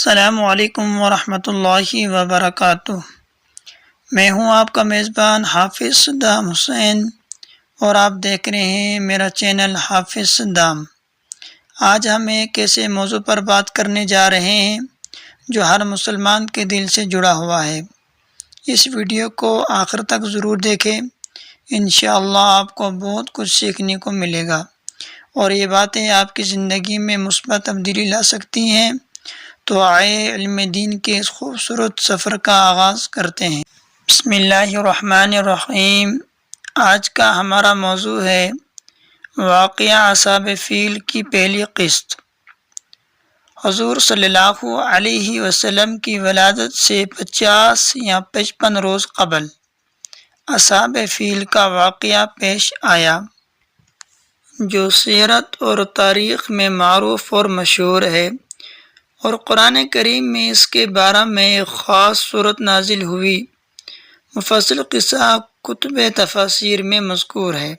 السلام علیکم ورحمۃ اللہ وبرکاتہ۔ میں ہوں آپ کا میزبان حافظ صدام حسین اور آپ دیکھ رہے ہیں میرا چینل حافظ صدام۔ آج ہم ایک ایسے موضوع پر بات کرنے جا رہے ہیں جو ہر مسلمان کے دل سے جڑا ہوا ہے۔ اس ویڈیو کو آخر تک ضرور دیکھیں، انشاءاللہ آپ کو بہت کچھ سیکھنے کو ملے گا اور یہ باتیں آپ کی زندگی میں مثبت تبدیلی لا سکتی ہیں۔ تو آئے علم دین کے اس خوبصورت سفر کا آغاز کرتے ہیں۔ بسم اللہ الرحمن الرحیم۔ آج کا ہمارا موضوع ہے واقعہ اصحاب فیل کی پہلی قسط۔ حضور صلی اللہ علیہ وسلم کی ولادت سے 50 یا 55 روز قبل اصحاب فیل کا واقعہ پیش آیا، جو سیرت اور تاریخ میں معروف اور مشہور ہے، اور قرآن کریم میں اس کے بارے میں ایک خاص صورت نازل ہوئی۔ مفصل قصہ کتب تفاسیر میں مذکور ہے۔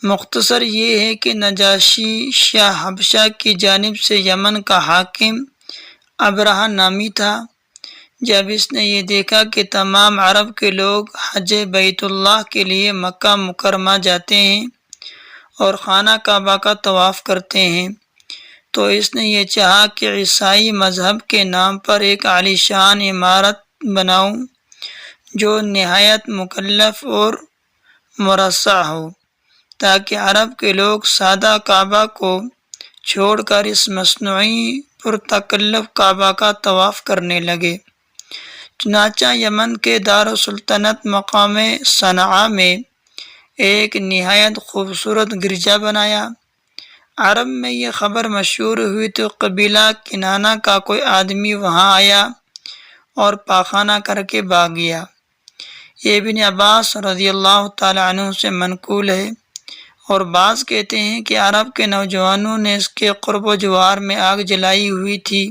مختصر یہ ہے کہ نجاشی شاہ حبشہ کی جانب سے یمن کا حاکم ابرہہ نامی تھا۔ جب اس نے یہ دیکھا کہ تمام عرب کے لوگ حج بیت اللہ کے لیے مکہ مکرمہ جاتے ہیں اور خانہ کعبہ کا طواف کرتے ہیں، تو اس نے یہ چاہا کہ عیسائی مذہب کے نام پر ایک عالیشان عمارت بناؤں جو نہایت مکلف اور مرصع ہو، تاکہ عرب کے لوگ سادہ کعبہ کو چھوڑ کر اس مصنوعی پرتکلف کعبہ کا طواف کرنے لگے۔ چنانچہ یمن کے دارالسلطنت مقام صنعاء میں ایک نہایت خوبصورت گرجا بنایا۔ عرب میں یہ خبر مشہور ہوئی تو قبیلہ کنانہ کا کوئی آدمی وہاں آیا اور پاخانہ کر کے بھاگ گیا۔ یہ ابن عباس رضی اللہ تعالی عنہ سے منقول ہے، اور بعض کہتے ہیں کہ عرب کے نوجوانوں نے اس کے قرب و جوار میں آگ جلائی ہوئی تھی،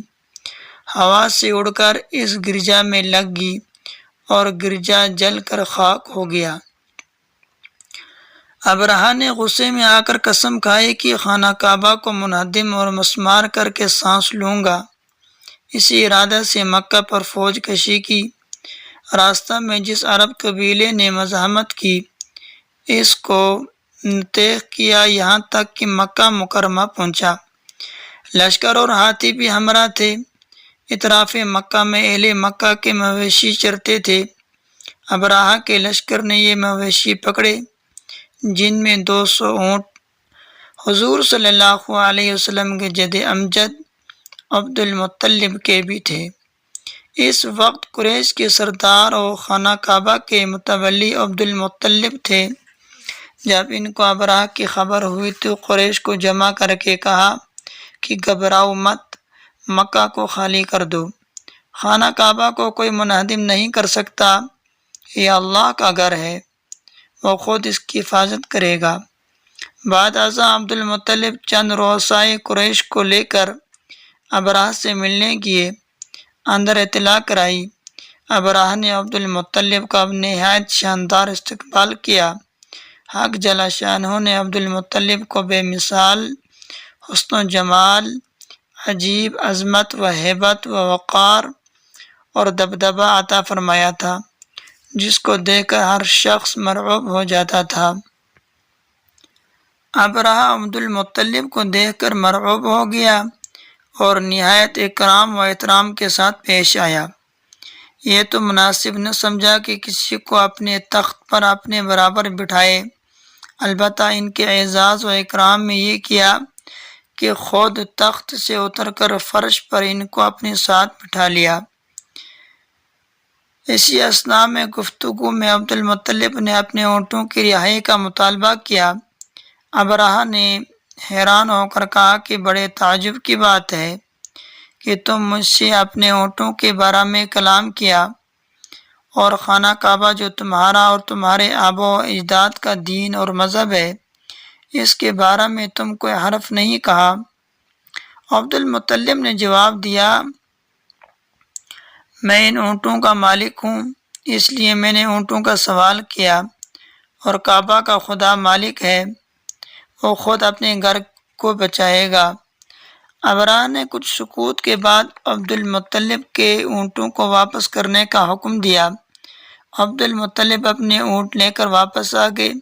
ہوا سے اڑ کر اس گرجا میں لگ گئی اور گرجا جل کر خاک ہو گیا۔ ابرہہ نے غصے میں آ کر قسم کھائی کہ خانہ کعبہ کو منہدم اور مسمار کر کے سانس لوں گا۔ اسی ارادہ سے مکہ پر فوج کشی کی۔ راستہ میں جس عرب قبیلے نے مزاحمت کی، اس کو طیح کیا، یہاں تک کہ مکہ مکرمہ پہنچا۔ لشکر اور ہاتھی بھی ہمراہ تھے۔ اطراف مکہ میں اہل مکہ کے مویشی چرتے تھے۔ ابرہہ کے لشکر نے یہ مویشی پکڑے، جن میں 200 اونٹ حضور صلی اللہ علیہ وسلم کے جد امجد عبد المطلب کے بھی تھے۔ اس وقت قریش کے سردار اور خانہ کعبہ کے متولی عبد المطلب تھے۔ جب ان کو ابرہہ کی خبر ہوئی تو قریش کو جمع کر کے کہا کہ گھبراؤ مت، مکہ کو خالی کر دو۔ خانہ کعبہ کو کوئی منہدم نہیں کر سکتا، یہ اللہ کا گھر ہے، وہ خود اس کی حفاظت کرے گا۔ بعد ازاں عبد المطلب چند رؤسائے قریش کو لے کر ابرہہ سے ملنے گئے۔ اندر اطلاع کرائی۔ ابرہہ نے عبد المطلب کا نہایت شاندار استقبال کیا۔ حق جل شانہ نے عبد المطلب کو بے مثال حسن و جمال، عجیب عظمت و ہیبت و وقار اور دبدبہ عطا فرمایا تھا، جس کو دیکھ کر ہر شخص مرعوب ہو جاتا تھا۔ ابرہہ عبد المطلب کو دیکھ کر مرعوب ہو گیا اور نہایت اکرام و احترام کے ساتھ پیش آیا۔ یہ تو مناسب نہ سمجھا کہ کسی کو اپنے تخت پر اپنے برابر بٹھائے، البتہ ان کے اعزاز و اکرام میں یہ کیا کہ خود تخت سے اتر کر فرش پر ان کو اپنے ساتھ بٹھا لیا۔ اسی اثناء میں گفتگو میں عبد المطلب نے اپنے اونٹوں کی رہائی کا مطالبہ کیا۔ ابرہہ نے حیران ہو کر کہا کہ بڑے تعجب کی بات ہے کہ تم مجھ سے اپنے اونٹوں کے بارے میں کلام کیا، اور خانہ کعبہ جو تمہارا اور تمہارے آباء و اجداد کا دین اور مذہب ہے، اس کے بارے میں تم کوئی حرف نہیں کہا۔ عبد المطلب نے جواب دیا، میں ان اونٹوں کا مالک ہوں، اس لیے میں نے اونٹوں کا سوال کیا، اور کعبہ کا خدا مالک ہے، وہ خود اپنے گھر کو بچائے گا۔ ابراہ نے کچھ سکوت کے بعد عبد المطلب کے اونٹوں کو واپس کرنے کا حکم دیا۔ عبد المطلب اپنے اونٹ لے کر واپس آ گئے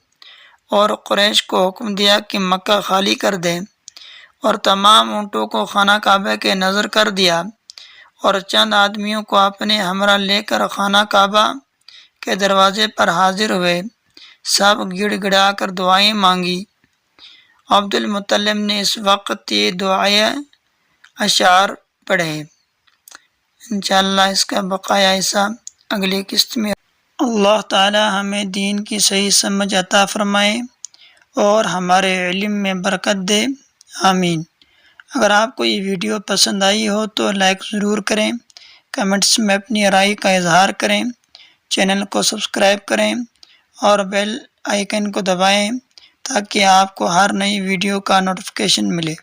اور قریش کو حکم دیا کہ مکہ خالی کر دیں، اور تمام اونٹوں کو خانہ کعبہ کے نظر کر دیا، اور چند آدمیوں کو اپنے ہمراہ لے کر خانہ کعبہ کے دروازے پر حاضر ہوئے۔ سب گڑ گڑا کر دعائیں مانگی۔ عبد المطلب نے اس وقت یہ دعائیں اشعار پڑھے۔ انشاءاللہ اس کا بقایا حصہ اگلی قسط میں۔ اللہ تعالی ہمیں دین کی صحیح سمجھ عطا فرمائے اور ہمارے علم میں برکت دے، آمین۔ اگر آپ کو یہ ویڈیو پسند آئی ہو تو لائک ضرور کریں، کمنٹس میں اپنی رائے کا اظہار کریں، چینل کو سبسکرائب کریں اور بیل آئیکن کو دبائیں تاکہ آپ کو ہر نئی ویڈیو کا نوٹیفیکیشن ملے۔